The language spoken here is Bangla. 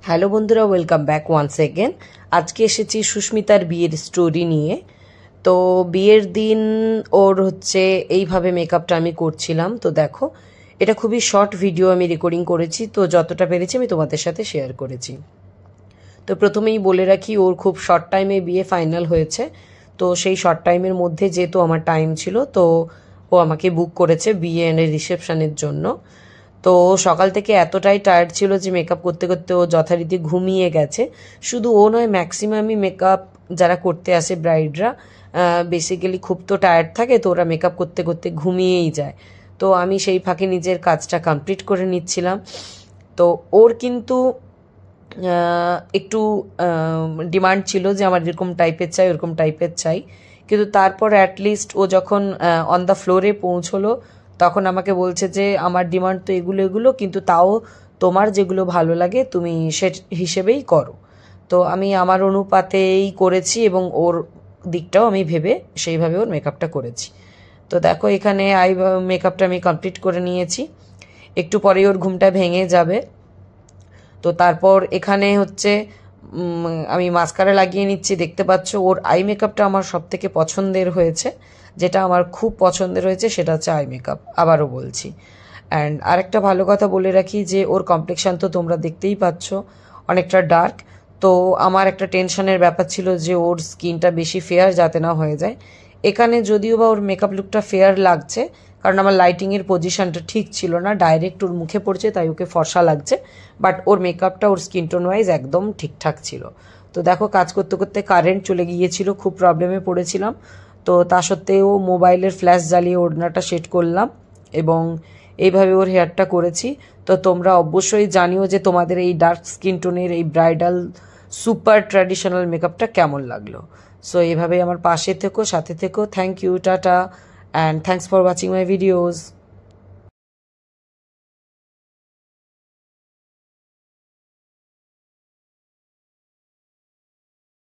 হ্যালো বন্ধুরা, ওয়েলকাম ব্যাক ওয়ান্স এগেন। আজকে এসেছি সুস্মিতার বিয়ের স্টোরি নিয়ে। তো বিয়ের দিন ওর এইভাবে মেকআপটা আমি করছিলাম। তো দেখো, এটা খুবই শর্ট ভিডিও আমি রেকর্ডিং করেছি, তো যতটা পেরেছি আমি তোমাদের সাথে শেয়ার করেছি। তো প্রথমেই বলে রাখি, ওর খুব শর্ট টাইমে বিয়ে ফাইনাল হয়েছে। তো সেই শর্ট টাইমের মধ্যে যেহেতু আমার টাইম ছিল, তো ও আমাকে বুক করেছে বিয়ে এন্ড রিসেপশনের জন্য। তো সকাল থেকে এতটাই টায়ার্ড ছিল যে মেকআপ করতে করতে ও যথারীতি ঘুমিয়ে গেছে। শুধু ও নয়, ম্যাক্সিমামই মেকআপ যারা করতে আসে ব্রাইডরা বেসিক্যালি খুব তো টায়ার্ড থাকে, তো ওরা মেকআপ করতে করতে ঘুমিয়েই যায়। তো আমি সেই ফাঁকে নিজের কাজটা কমপ্লিট করে নিচ্ছিলাম। তো ওর কিন্তু একটু ডিমান্ড ছিল যে আমার এরকম টাইপের চাই, ওরকম টাইপের চাই। কিন্তু তারপর অ্যাটলিস্ট ও যখন অন দ্য ফ্লোরে পৌঁছলো, তখন আমাকে বলছে যে আমার ডিমান্ড তো এগুলো এগুলো, কিন্তু তাও তোমার যেগুলো ভালো লাগে তুমি সে হিসেবেই করো। তো আমি আমার অনুপাতেই করেছি এবং ওর দিকটাও আমি ভেবে সেইভাবে ওর মেকআপটা করেছি। তো দেখো, এখানে মেকআপটা আমি কমপ্লিট করে নিয়েছি। একটু পরেই ওর ঘুমটা ভেঙে যাবে। তো তারপর এখানে আমি মাস্কারা লাগিয়ে নিচ্ছি। দেখতে পাচ্ছ ওর আই মেকআপটা আমার সব থেকে পছন্দের হয়েছে। যেটা আমার খুব পছন্দের হয়েছে সেটা হচ্ছে আই মেকআপ, আবারও বলছি। অ্যান্ড আরেকটা ভালো কথা বলে রাখি যে ওর কমপ্লেকশন তো তোমরা দেখতেই পাচ্ছ, অনেকটা ডার্ক। তো আমার একটা টেনশনের ব্যাপার ছিল যে ওর স্কিনটা বেশি ফেয়ার যাতে না হয়ে যায়। এখানে যদিও বা ওর মেকআপ লুকটা ফেয়ার লাগছে, কারণ আমার লাইটিংয়ের পজিশনটা ঠিক ছিল না, ডাইরেক্ট ওর মুখে পড়ছে তাই ওকে ফর্সা লাগছে। বাট ওর মেকআপটা ওর স্কিন টোন ওয়াইজ একদম ঠিকঠাক ছিল। তো দেখো, কাজ করতে করতে কারেন্ট চলে গিয়েছিল, খুব প্রবলেমে পড়েছিলাম। তো তা সত্ত্বেও মোবাইলের ফ্ল্যাশ জ্বালিয়ে ওড়নাটা সেট করলাম এবং এইভাবে ওর হেয়ারটা করেছি। তো তোমরা অবশ্যই জানিও যে তোমাদের এই ডার্ক স্কিন টোনের এই ব্রাইডাল সুপার ট্র্যাডিশনাল মেকআপটা কেমন লাগলো। সো এইভাবে আমার পাশে থেকো, সাথে থেকো। Thank you, tata, and thanks for watching my videos.